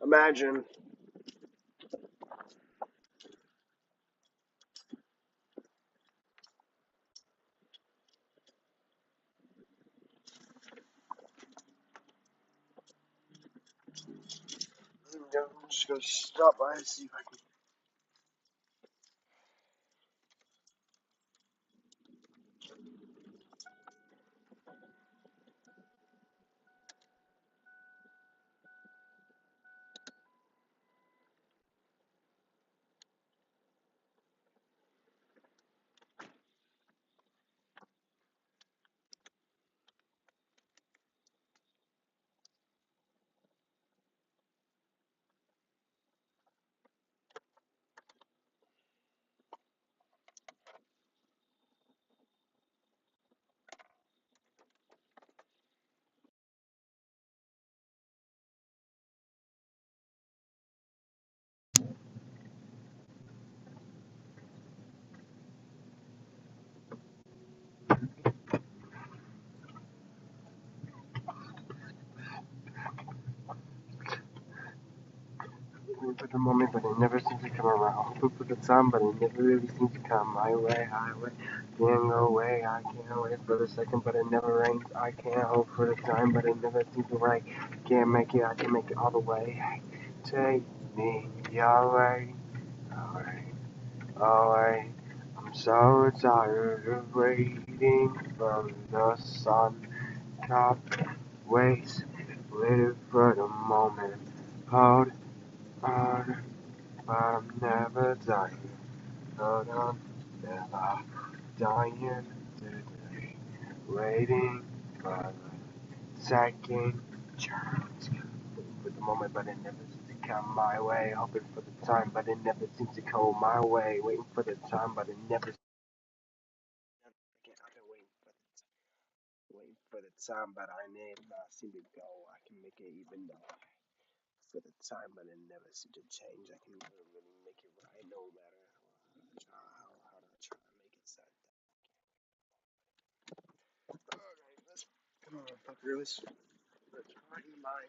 Imagine. I'm just gonna stop by and see if I can. For the moment, but it never seems to come around. Hoping for the time, but it never really seems to come my way. Highway, can't go away. I can't wait for the second, but it never rains. I can't hope for the time, but it never seems to rain. Can't make it, I can make it all the way. Take me away, away, away. I'm so tired of waiting for the sun. Top waits, waiting for the moment. Hold on. But I'm never dying. Hold on, never dying today. Waiting for the second chance. Waiting for the moment, but it never seems to come my way. Hoping for the time, but it never seems to come my way. Waiting for the time, but it never. I've been waiting for the time, but I never seem to go. I can make it even though for the time, but it never seems to change. I can never really make it right, no matter how to try to make it sad. Alright, let's come on, fucker. Let's find my.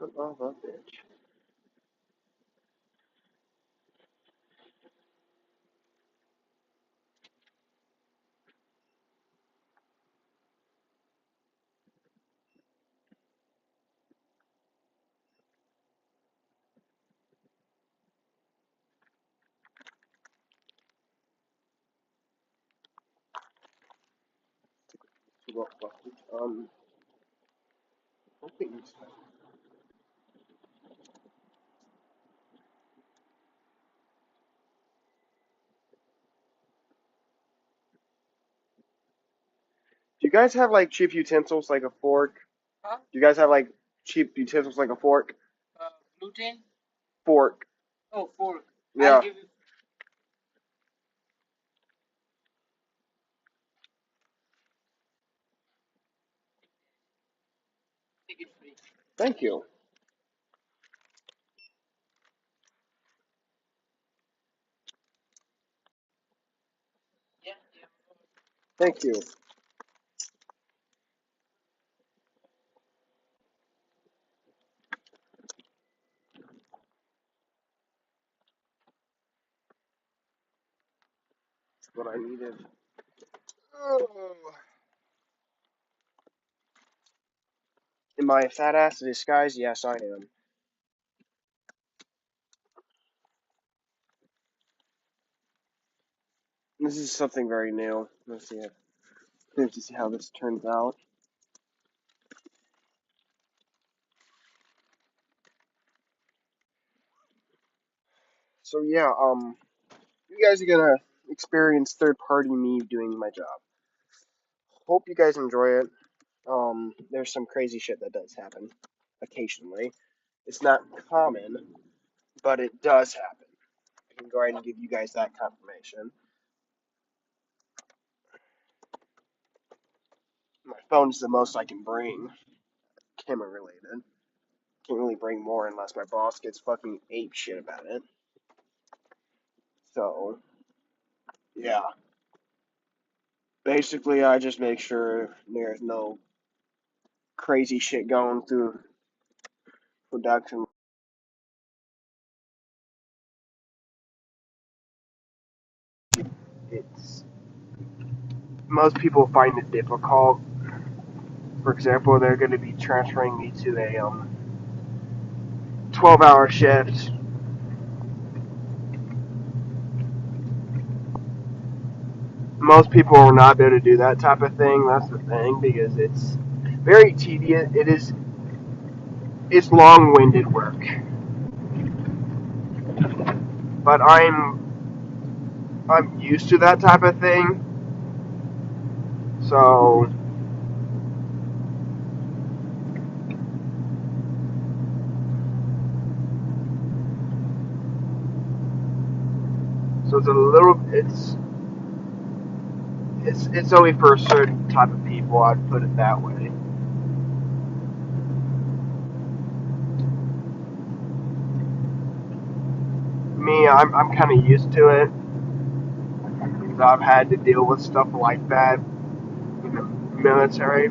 Son of a bitch. What fucking things. Do you guys have like cheap utensils like a fork? Huh? Do you guys have like cheap utensils like a fork? Gluten? Fork. Oh, fork. Yeah. I'll give you. Take it free. Thank you. Yeah, yeah. Thank you. That's what I needed. Oh. Am I a fat ass in disguise? Yes, I am. This is something very new. Let's see it. Let's see how this turns out. So yeah, you guys are gonna experience third party me doing my job. Hope you guys enjoy it. There's some crazy shit that does happen occasionally. It's not common, but it does happen. I can go ahead and give you guys that confirmation. My phone is the most I can bring, camera related. Can't really bring more unless my boss gets fucking ape shit about it. So, yeah. Basically, I just make sure there's no crazy shit going through production. It's most people find it difficult. For example, they're going to be transferring me to a 12-hour shift. Most people will not be able to do that type of thing. That's the thing, because it's very tedious. It's long-winded work. But I'm used to that type of thing. So it's a little it's only for a certain type of people. I'd put it that way. Me, I'm kind of used to it because I've had to deal with stuff like that in the military.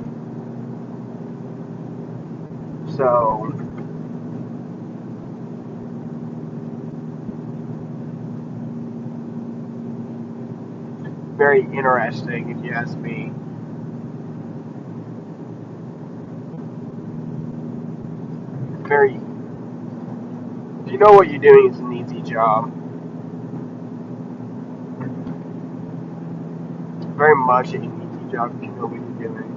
So very interesting, if you ask me. Very, if you know what you're doing, it's an easy job. Very much an easy job if you know what you're doing.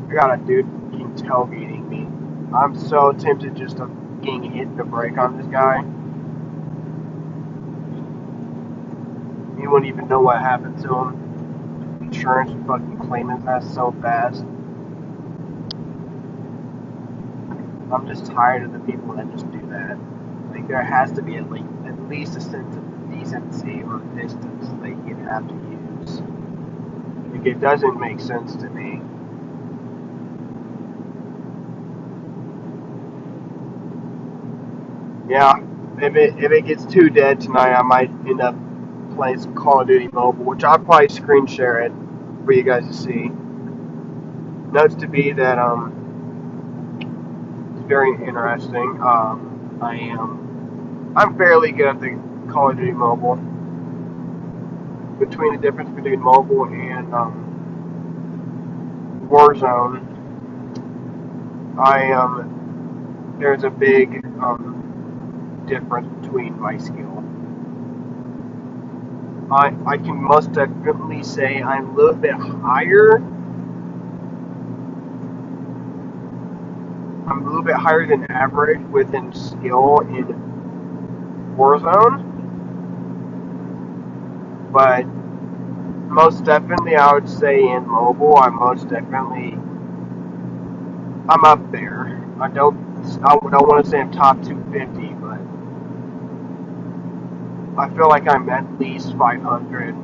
I got a dude fucking tailgating me. I'm so tempted just to fucking hit the brake on this guy. He wouldn't even know what happened to him. Insurance would fucking claim his ass so fast. I'm just tired of the people that just do that. Like, there has to be at least a sense of decency or distance that you have to use. Like, it doesn't make sense to me. Yeah, if it gets too dead tonight, I might end up playing some Call of Duty Mobile, which I'll probably screen share it for you guys to see. Notes to be that it's very interesting. I'm fairly good at the Call of Duty Mobile. Between the difference between mobile and Warzone, I there's a big difference between my skill. I can most definitely say I'm a little bit higher. I'm a little bit higher than average within skill in Warzone, but most definitely I would say in mobile I'm up there. I don't want to say I'm top 250, but I feel like I'm at least 500.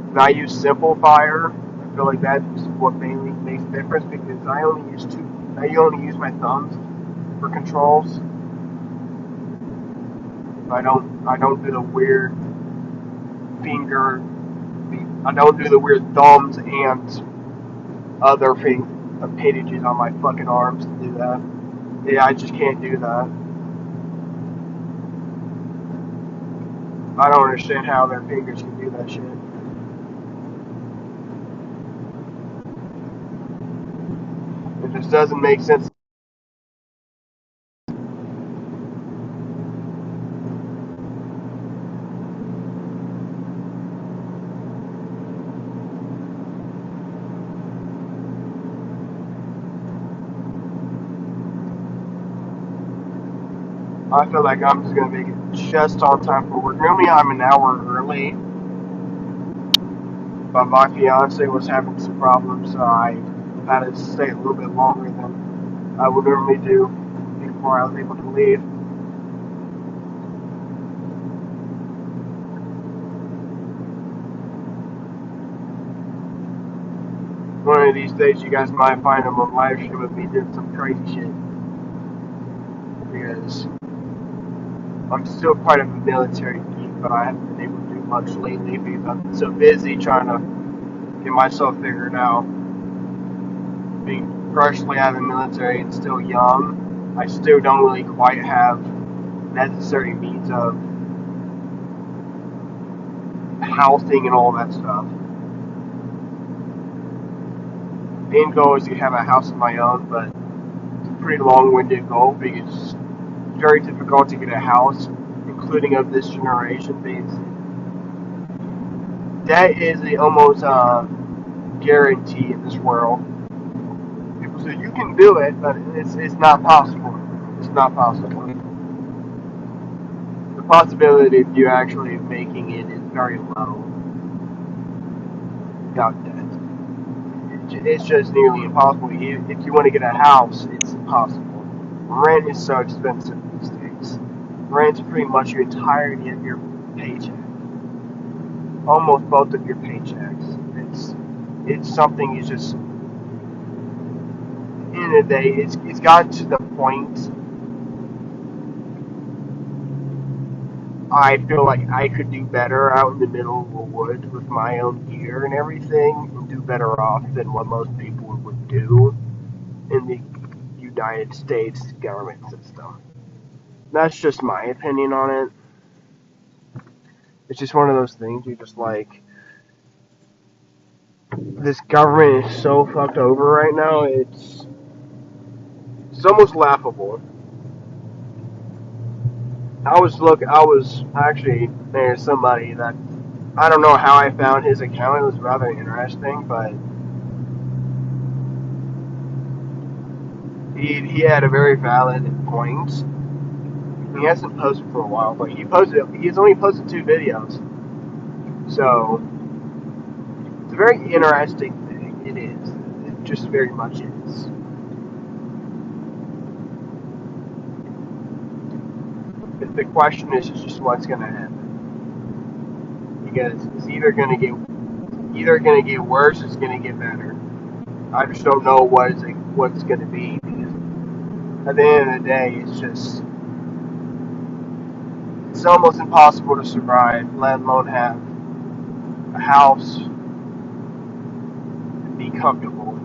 And I use simplifier. I feel like that's what mainly makes the difference because I only use two. I only use my thumbs for controls. I don't do the weird finger. I don't do the weird thumbs and other appendages on my fucking arms to do that. Yeah, I just can't do that. I don't understand how their fingers can do that shit. It just doesn't make sense. I feel like I'm just gonna make it just on time for work. Normally I'm an hour early, but my fiance was having some problems, so I had to stay a little bit longer than I would normally do before I was able to leave. One of these days, you guys might find him on live stream with me doing some crazy shit because I'm still quite a military geek, but I haven't been able to do much lately because I've been so busy trying to get myself figured out. Being freshly out of the military and still young, I still don't really quite have necessary means of housing and all that stuff. Main goal is to have a house of my own, but it's a pretty long-winded goal because it's very difficult to get a house, including of this generation, because that is almost guarantee in this world. People say you can do it, but it's not possible. It's not possible. The possibility of you actually making it is very low without debt. It's just nearly impossible. If you want to get a house, it's impossible. Rent is so expensive these days. Rent's pretty much your entirety of your paycheck, almost both of your paychecks. It's something you just in the day, it's gotten to the point I feel like I could do better out in the middle of the woods with my own gear and everything, and do better off than what most people would do in the United States government system. That's just my opinion on it. It's just one of those things you're just like, this government is so fucked over right now, it's almost laughable. I was actually, there's somebody that I don't know how I found his account. It was rather interesting, but he had a very valid point. He hasn't posted for a while, but he's only posted 2 videos. So it's a very interesting thing. It is. It just very much is. But the question is just what's gonna happen. Because it's either gonna get worse, or it's gonna get better. I just don't know what's gonna be, because at the end of the day, it's almost impossible to survive, let alone have a house and be comfortable.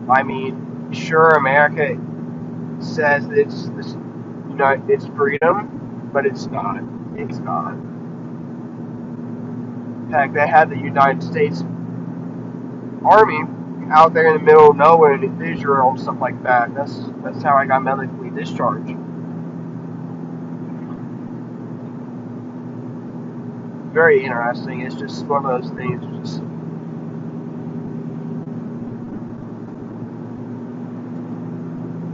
I mean, sure, America says it's freedom, but it's not. It's not. In fact, they had the United States Army out there in the middle of nowhere in Israel and stuff like that. That's how I got medically discharged. Very interesting. It's just one of those things.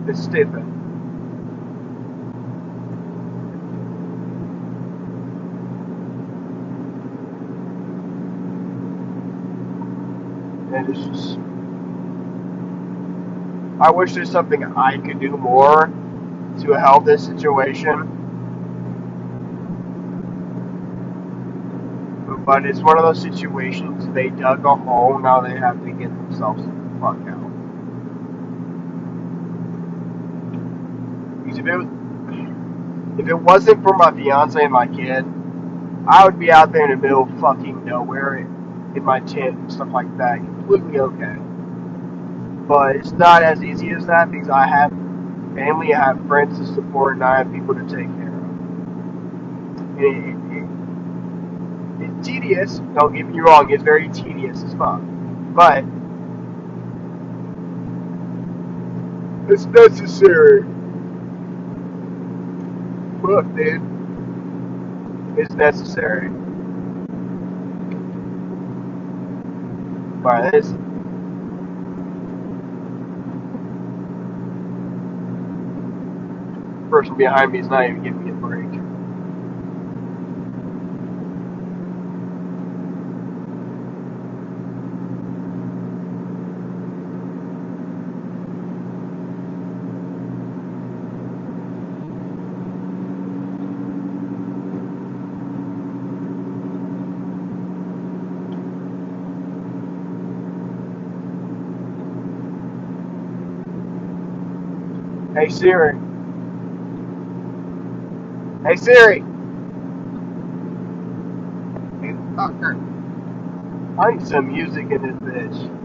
It's stupid. And it's just. I wish there's something I could do more to help this situation. But it's one of those situations. They dug a hole. Now they have to get themselves the fuck out. Because if it wasn't for my fiance and my kid, I would be out there in the middle of fucking nowhere in my tent and stuff like that. Completely okay. But it's not as easy as that because I have family, I have friends to support, and I have people to take care of. It's tedious. Don't get me wrong. It's very tedious as fuck. But it's necessary. Look, dude, it's necessary. But this person behind me is not even giving me a break. Hey Siri. Hey Siri. Hey fucker. I need some music in this bitch.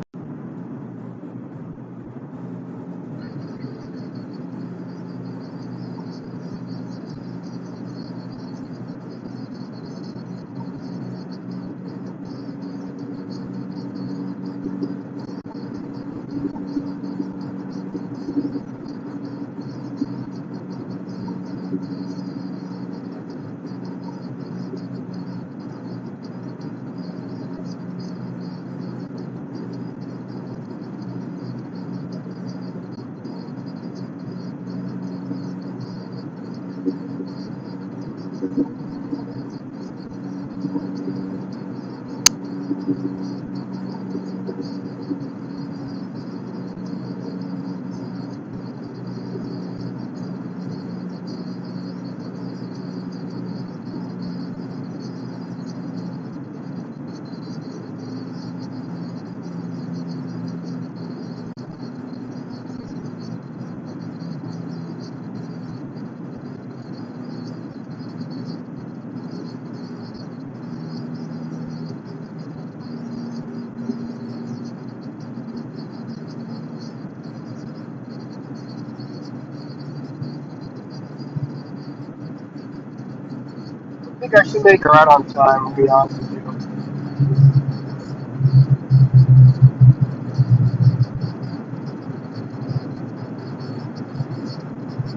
I think I should make her out on time, to be honest with you.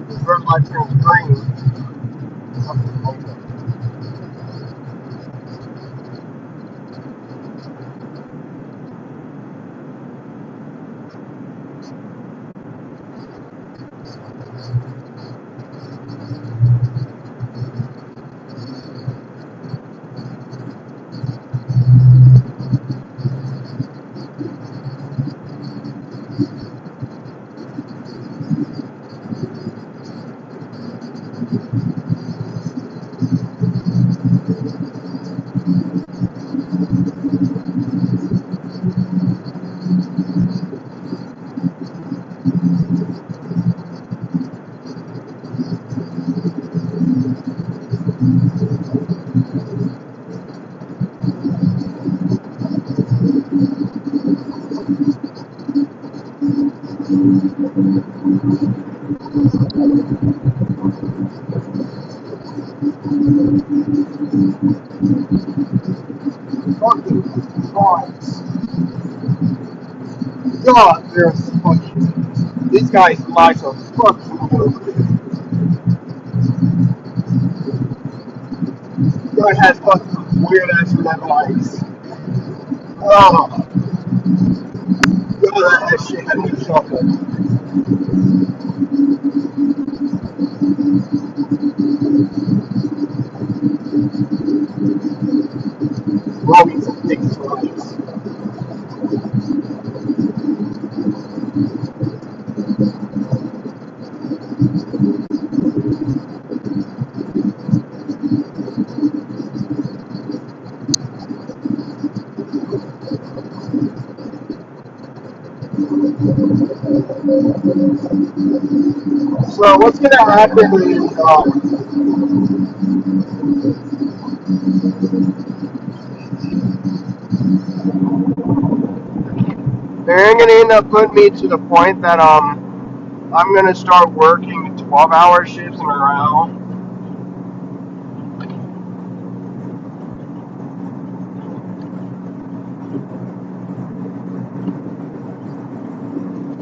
This red light turns green. Something like that. Fucking Christ. God, there's fucking. These guys' lives are fucking good. God has fucking weird ass red lights. Oh, God, that shit had me shuffled. Robbing some big lights. So what's gonna happen is they're gonna end up putting me to the point that I'm gonna start working 12-hour shifts in a row.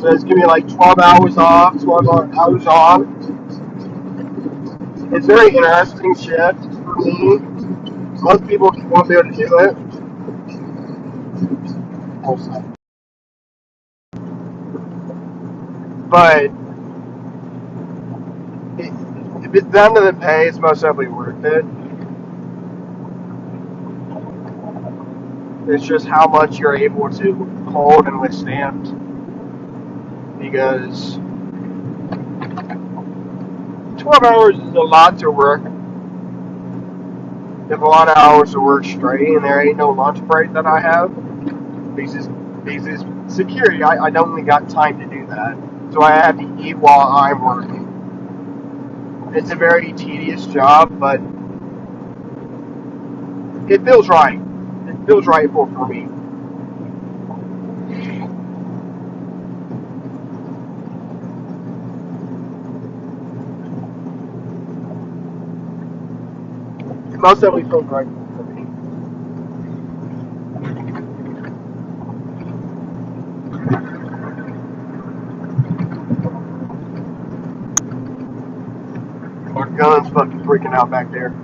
So it's gonna be like 12 hours off, 12 hours on. It's a very interesting shift for me. Most people won't be able to do it. But if it's down to the pay, it's most definitely worth it. It's just how much you're able to hold and withstand. Because 12 hours is a lot to work. If a lot of hours to work straight, and there ain't no lunch break that I have. Because it's security, I don't really got time to do that. So I have to eat while I'm working. It's a very tedious job, but it feels right. It feels right for me. It most definitely feels right for me. My gun's fucking freaking out back there.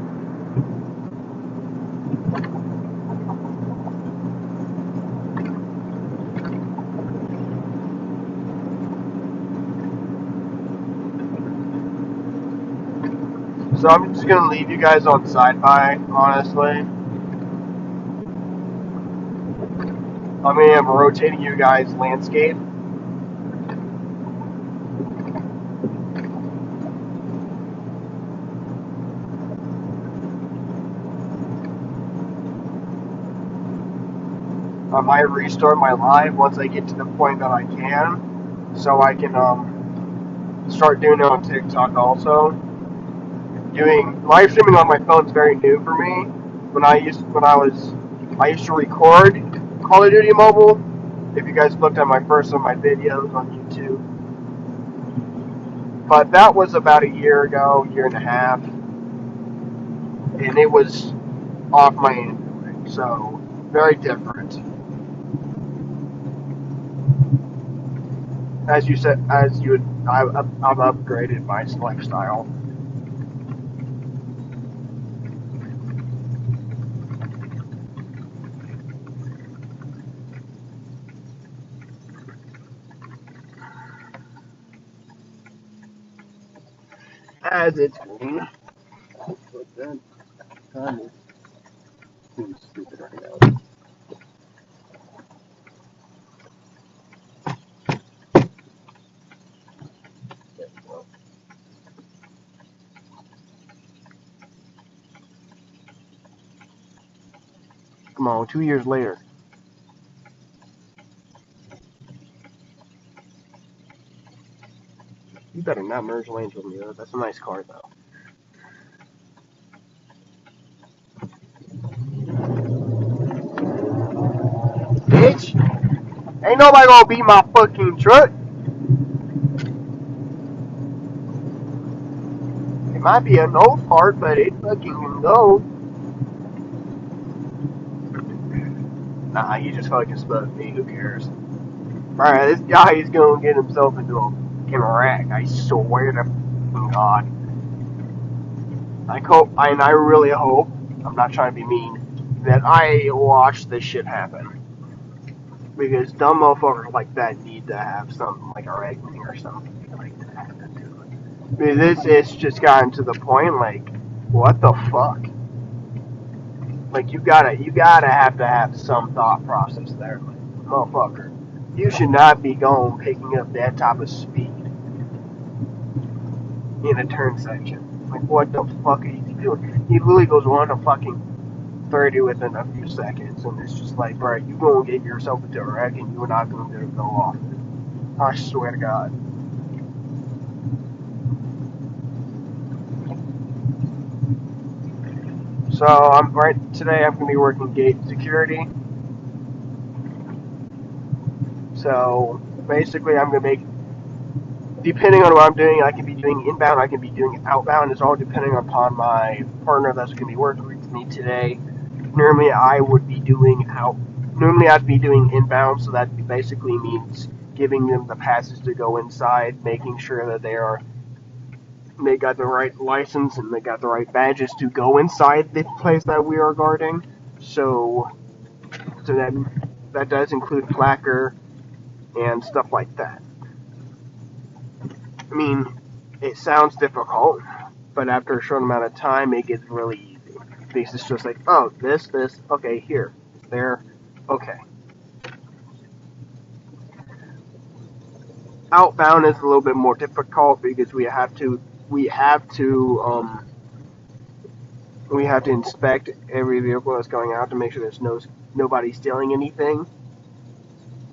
So I'm just gonna leave you guys on sci-fi, honestly. I mean, I'm rotating you guys landscape. I might restart my live once I get to the point that I can, so I can start doing it on TikTok also. Doing live streaming on my phone is very new for me. I used to record Call of Duty Mobile. If you guys looked at my first of my videos on YouTube, but that was about a year ago, year and a half, and it was off my Android, so very different. As you said, I've upgraded my lifestyle. As it's been. But that time is seems stupid right now. Come on, 2 years later. You better not merge lanes with me, though. That's a nice car, though. Bitch! Ain't nobody gonna beat my fucking truck. It might be an old part, but it fucking can go. Nah, he just fucking spun me. Who cares? Alright, this guy is gonna get himself into a wreck. I swear to God. And I really hope, I'm not trying to be mean, that I watch this shit happen. Because dumb motherfuckers like that need to have something like a reckoning or something like that. Because it's just gotten to the point like, what the fuck? Like you gotta have to have some thought process there, like, motherfucker. You should not be going picking up that type of speed in a turn section. Like what the fuck are you doing? He literally goes 1 to fucking 30 within a few seconds, and it's just like, bro, you gonna get yourself into a wreck, and you're not gonna be able to go off. I swear to God. So today. I'm gonna be working gate security. So basically, I'm gonna make, depending on what I'm doing, I can be doing inbound, I can be doing outbound. It's all depending upon my partner that's gonna be working with me today. Normally, I would be doing out. Normally, I'd be doing inbound, so that basically means giving them the passes to go inside, making sure that they got the right license and they got the right badges to go inside the place that we are guarding. So, so that does include placker and stuff like that. I mean, it sounds difficult, but after a short amount of time, it gets really easy. Because it's just like, oh, this, okay, here, there, okay. Outbound is a little bit more difficult because we have to we have to inspect every vehicle that's going out to make sure there's nobody stealing anything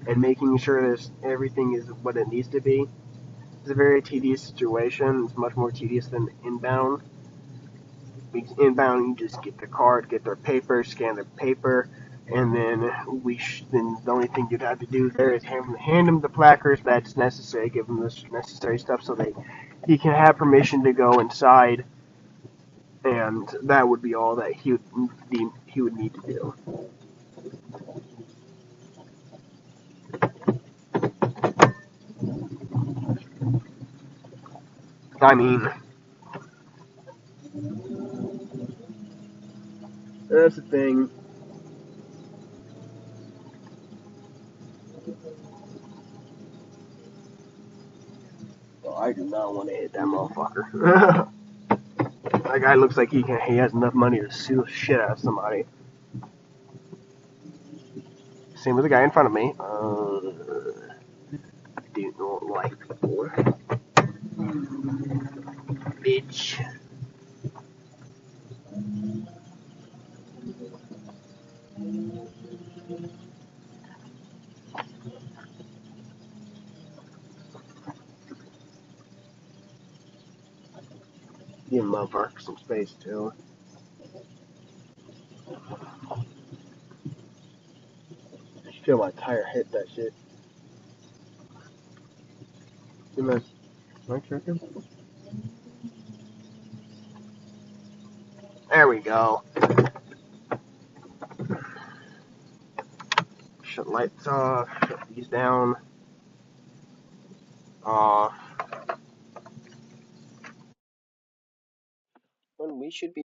and making sure that everything is what it needs to be. It's a very tedious situation. It's much more tedious than inbound. Because inbound, you just get the card, get their paper, scan the paper, and then the only thing you'd have to do there is hand them the placards that's necessary, give them the necessary stuff so he can have permission to go inside, and that would be all that he would need to do. I mean, that's the thing. Well, I do not want to hit that motherfucker. That guy looks like he has enough money to sue the shit out of somebody. Same with the guy in front of me. Do not like people. Bitch. Give motherfucker some space too. I feel my tire hit that shit. Am I tripping? There we go. Shut lights off. Shut these down. Off. When we should be